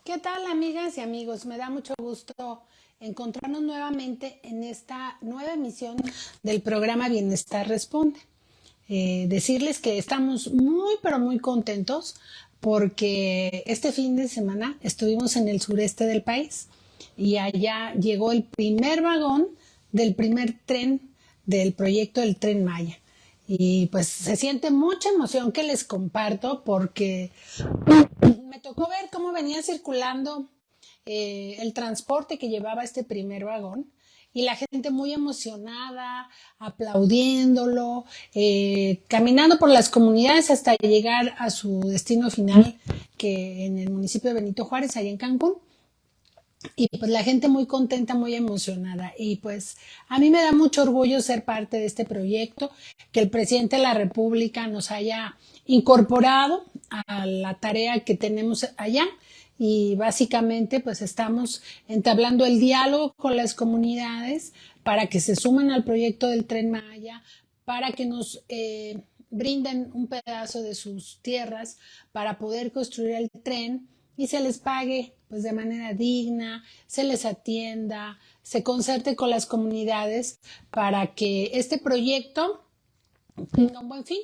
¿Qué tal, amigas y amigos? Me da mucho gusto encontrarnos nuevamente en esta nueva emisión del programa Bienestar Responde. Decirles que estamos muy, pero muy contentos porque este fin de semana estuvimos en el sureste del país y allá llegó el primer vagón del primer tren del proyecto del Tren Maya. Y pues se siente mucha emoción que les comparto porque me tocó ver cómo venía circulando el transporte que llevaba este primer vagón y la gente muy emocionada, aplaudiéndolo, caminando por las comunidades hasta llegar a su destino final, que en el municipio de Benito Juárez, allá en Cancún. Y pues la gente muy contenta, muy emocionada. Y pues a mí me da mucho orgullo ser parte de este proyecto, que el presidente de la República nos haya incorporado a la tarea que tenemos allá. Y básicamente pues estamos entablando el diálogo con las comunidades para que se sumen al proyecto del Tren Maya, para que nos brinden un pedazo de sus tierras para poder construir el tren y se les pague pues de manera digna, se les atienda, se concerte con las comunidades para que este proyecto tenga un buen fin.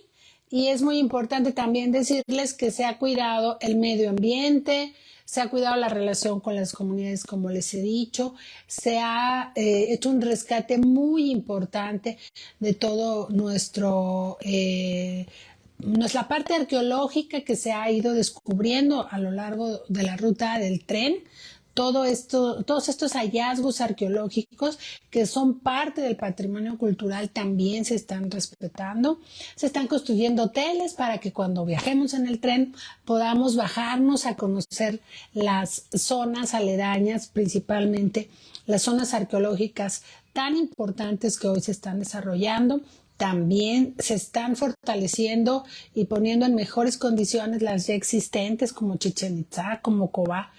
Y es muy importante también decirles que se ha cuidado el medio ambiente, se ha cuidado la relación con las comunidades, como les he dicho, se ha hecho un rescate muy importante de todo nuestra parte arqueológica que se ha ido descubriendo a lo largo de la ruta del tren. Todos estos hallazgos arqueológicos que son parte del patrimonio cultural también se están respetando. Se están construyendo hoteles para que cuando viajemos en el tren podamos bajarnos a conocer las zonas aledañas, principalmente las zonas arqueológicas tan importantes que hoy se están desarrollando. También se están fortaleciendo y poniendo en mejores condiciones las ya existentes como Chichén Itzá, como Cobá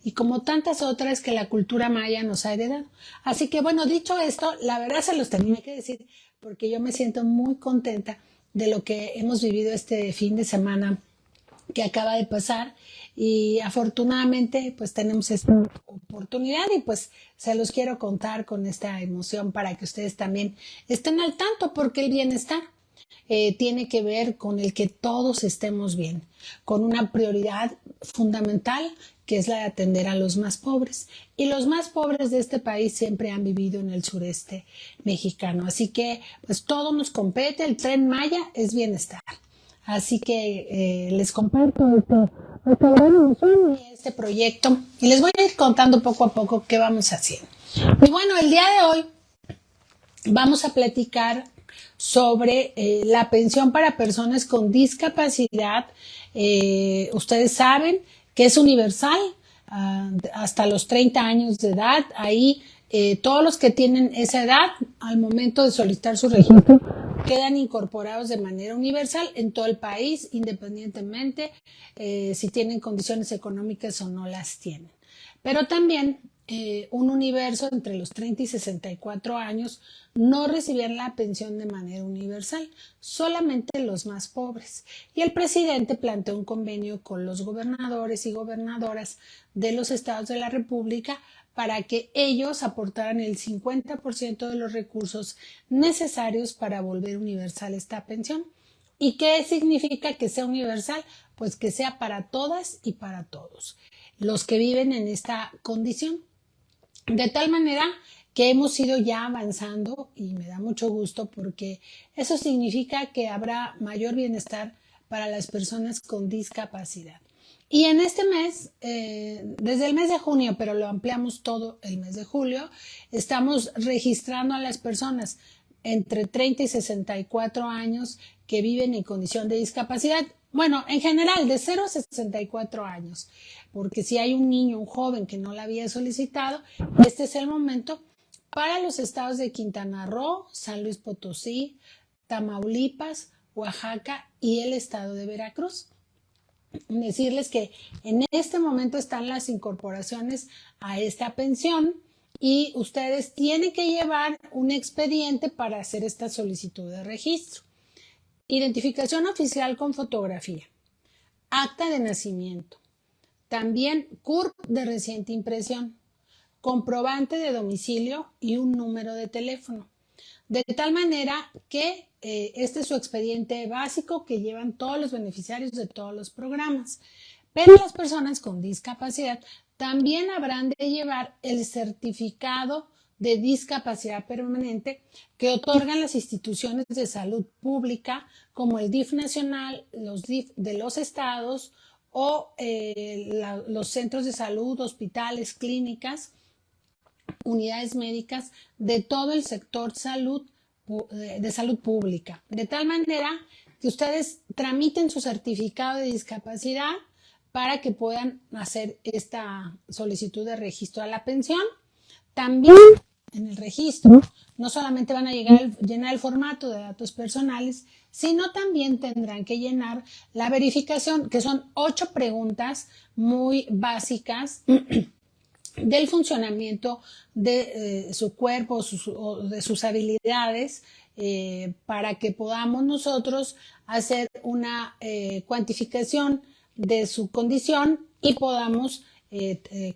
y como tantas otras que la cultura maya nos ha heredado. Así que bueno, dicho esto, la verdad se los tenía que decir porque yo me siento muy contenta de lo que hemos vivido este fin de semana que acaba de pasar y afortunadamente pues tenemos esta oportunidad y pues se los quiero contar con esta emoción para que ustedes también estén al tanto porque el bienestar tiene que ver con el que todos estemos bien, con una prioridad fundamental que es la de atender a los más pobres. Y los más pobres de este país siempre han vivido en el sureste mexicano. Así que pues todo nos compete, el Tren Maya es bienestar. Así que les comparto esta gran emoción y este proyecto y les voy a ir contando poco a poco qué vamos haciendo. Y bueno, el día de hoy vamos a platicar sobre la pensión para personas con discapacidad. Ustedes saben que es universal hasta los 30 años de edad. Ahí todos los que tienen esa edad al momento de solicitar su registro quedan incorporados de manera universal en todo el país, independientemente si tienen condiciones económicas o no las tienen. Pero también un universo entre los 30 y 64 años no recibían la pensión de manera universal, solamente los más pobres. Y el presidente planteó un convenio con los gobernadores y gobernadoras de los estados de la República para que ellos aportaran el 50% de los recursos necesarios para volver universal esta pensión. ¿Y qué significa que sea universal? Pues que sea para todas y para todos los que viven en esta condición. De tal manera que hemos ido ya avanzando y me da mucho gusto porque eso significa que habrá mayor bienestar para las personas con discapacidad. Y en este mes, desde el mes de junio, pero lo ampliamos todo el mes de julio, estamos registrando a las personas entre 30 y 64 años que viven en condición de discapacidad. Bueno, en general, de 0 a 64 años, porque si hay un niño, un joven que no la había solicitado, este es el momento para los estados de Quintana Roo, San Luis Potosí, Tamaulipas, Oaxaca y el estado de Veracruz. Decirles que en este momento están las incorporaciones a esta pensión y ustedes tienen que llevar un expediente para hacer esta solicitud de registro. Identificación oficial con fotografía, acta de nacimiento, también CURP de reciente impresión, comprobante de domicilio y un número de teléfono. De tal manera que este es su expediente básico que llevan todos los beneficiarios de todos los programas. Pero las personas con discapacidad también habrán de llevar el certificado de discapacidad permanente que otorgan las instituciones de salud pública como el DIF nacional, los DIF de los estados o los centros de salud, hospitales, clínicas, unidades médicas de todo el sector de salud pública. De tal manera que ustedes tramiten su certificado de discapacidad para que puedan hacer esta solicitud de registro a la pensión. También en el registro no solamente van a llenar el formato de datos personales, sino también tendrán que llenar la verificación, que son 8 preguntas muy básicas del funcionamiento de su cuerpo o de sus habilidades, para que podamos nosotros hacer una cuantificación de su condición y podamos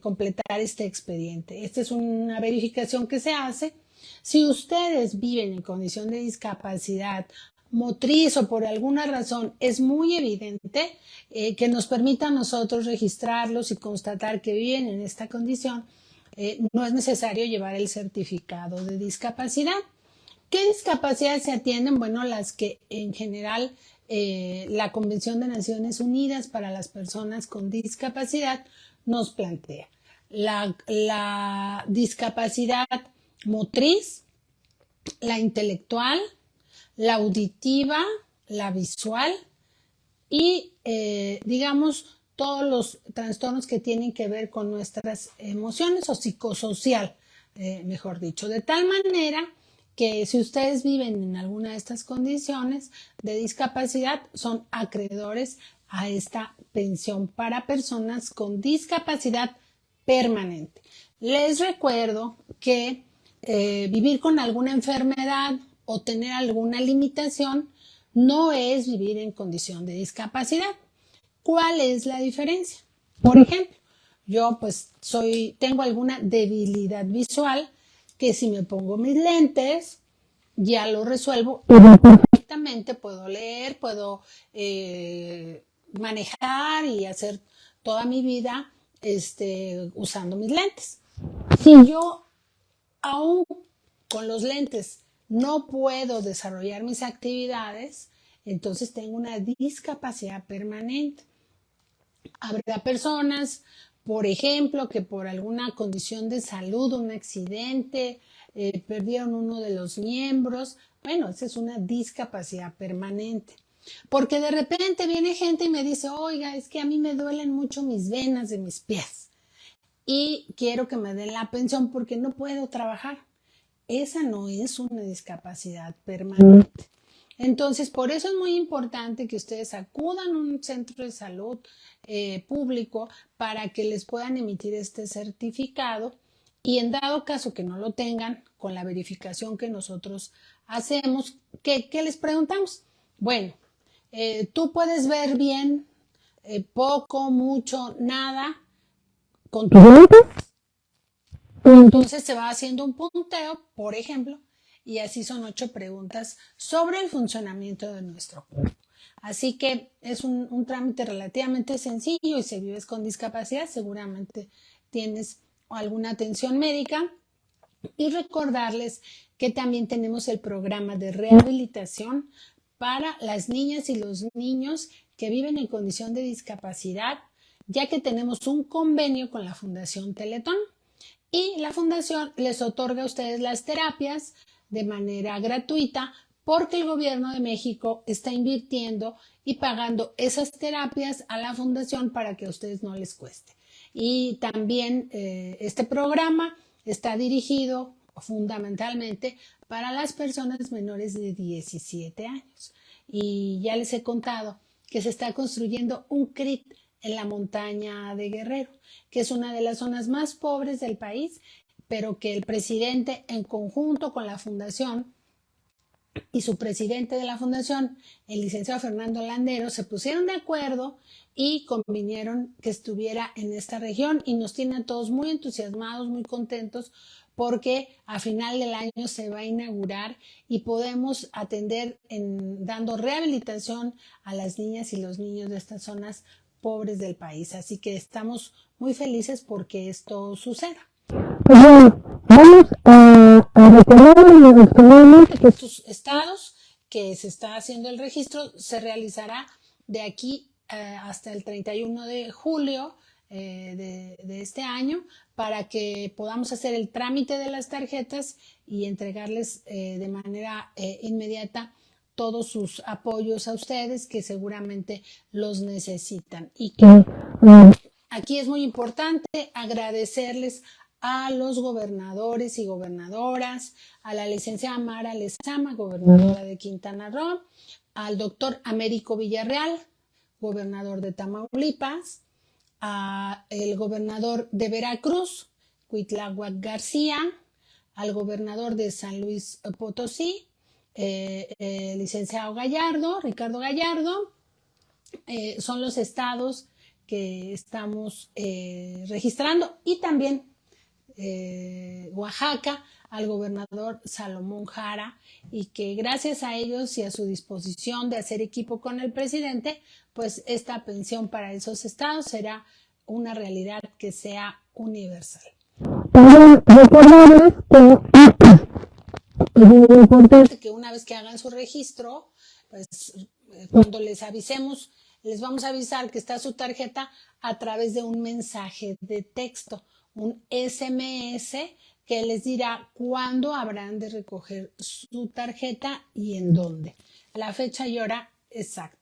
completar este expediente. Esta es una verificación que se hace. Si ustedes viven en condición de discapacidad motriz o por alguna razón es muy evidente que nos permita a nosotros registrarlos y constatar que viven en esta condición, no es necesario llevar el certificado de discapacidad. ¿Qué discapacidades se atienden? Bueno, las que en general la Convención de Naciones Unidas para las Personas con Discapacidad nos plantea. La discapacidad motriz, la intelectual, la auditiva, la visual y, digamos, todos los trastornos que tienen que ver con nuestras emociones o psicosocial, mejor dicho. De tal manera que si ustedes viven en alguna de estas condiciones de discapacidad, son acreedores a esta pensión para personas con discapacidad permanente. Les recuerdo que vivir con alguna enfermedad o tener alguna limitación no es vivir en condición de discapacidad. ¿Cuál es la diferencia? Por ejemplo, yo pues tengo alguna debilidad visual que si me pongo mis lentes ya lo resuelvo perfectamente, puedo leer, puedo manejar y hacer toda mi vida usando mis lentes. Si yo aún con los lentes no puedo desarrollar mis actividades, entonces tengo una discapacidad permanente. Habrá personas, por ejemplo, que por alguna condición de salud, un accidente, perdieron uno de los miembros. Bueno, esa es una discapacidad permanente. Porque de repente viene gente y me dice, oiga, es que a mí me duelen mucho mis venas de mis pies y quiero que me den la pensión porque no puedo trabajar. Esa no es una discapacidad permanente. Entonces, por eso es muy importante que ustedes acudan a un centro de salud público para que les puedan emitir este certificado y en dado caso que no lo tengan, con la verificación que nosotros hacemos, ¿qué les preguntamos? Bueno, tú puedes ver bien, poco, mucho, nada, con tu entonces se va haciendo un punteo, por ejemplo, y así son 8 preguntas sobre el funcionamiento de nuestro cuerpo. Así que es un trámite relativamente sencillo y si vives con discapacidad seguramente tienes alguna atención médica. Y recordarles que también tenemos el programa de rehabilitación para las niñas y los niños que viven en condición de discapacidad, ya que tenemos un convenio con la Fundación Teletón. Y la fundación les otorga a ustedes las terapias de manera gratuita porque el gobierno de México está invirtiendo y pagando esas terapias a la fundación para que a ustedes no les cueste. Y también este programa está dirigido fundamentalmente para las personas menores de 17 años. Y ya les he contado que se está construyendo un CRIT en la montaña de Guerrero, que es una de las zonas más pobres del país, pero que el presidente en conjunto con la fundación y su presidente de la fundación, el licenciado Fernando Landero, se pusieron de acuerdo y convinieron que estuviera en esta región y nos tiene a todos muy entusiasmados, muy contentos, porque a final del año se va a inaugurar y podemos atender dando rehabilitación a las niñas y los niños de estas zonas pobres del país. Así que estamos muy felices porque esto suceda. Bueno, vamos a recordar que estos estados que se está haciendo el registro se realizará de aquí hasta el 31 de julio de este año para que podamos hacer el trámite de las tarjetas y entregarles de manera inmediata todos sus apoyos a ustedes que seguramente los necesitan. Y que aquí es muy importante agradecerles a los gobernadores y gobernadoras, a la licenciada Mara Lezama, gobernadora de Quintana Roo, al doctor Américo Villarreal, gobernador de Tamaulipas, al gobernador de Veracruz, Cuitláhuac García, al gobernador de San Luis Potosí, licenciado Gallardo, Ricardo Gallardo. Son los estados que estamos registrando y también Oaxaca al gobernador Salomón Jara y que gracias a ellos y a su disposición de hacer equipo con el presidente, pues esta pensión para esos estados será una realidad que sea universal. Recordarles que una vez que hagan su registro, pues cuando les avisemos, les vamos a avisar que está su tarjeta a través de un mensaje de texto, un SMS que les dirá cuándo habrán de recoger su tarjeta y en dónde. La fecha y hora exacta.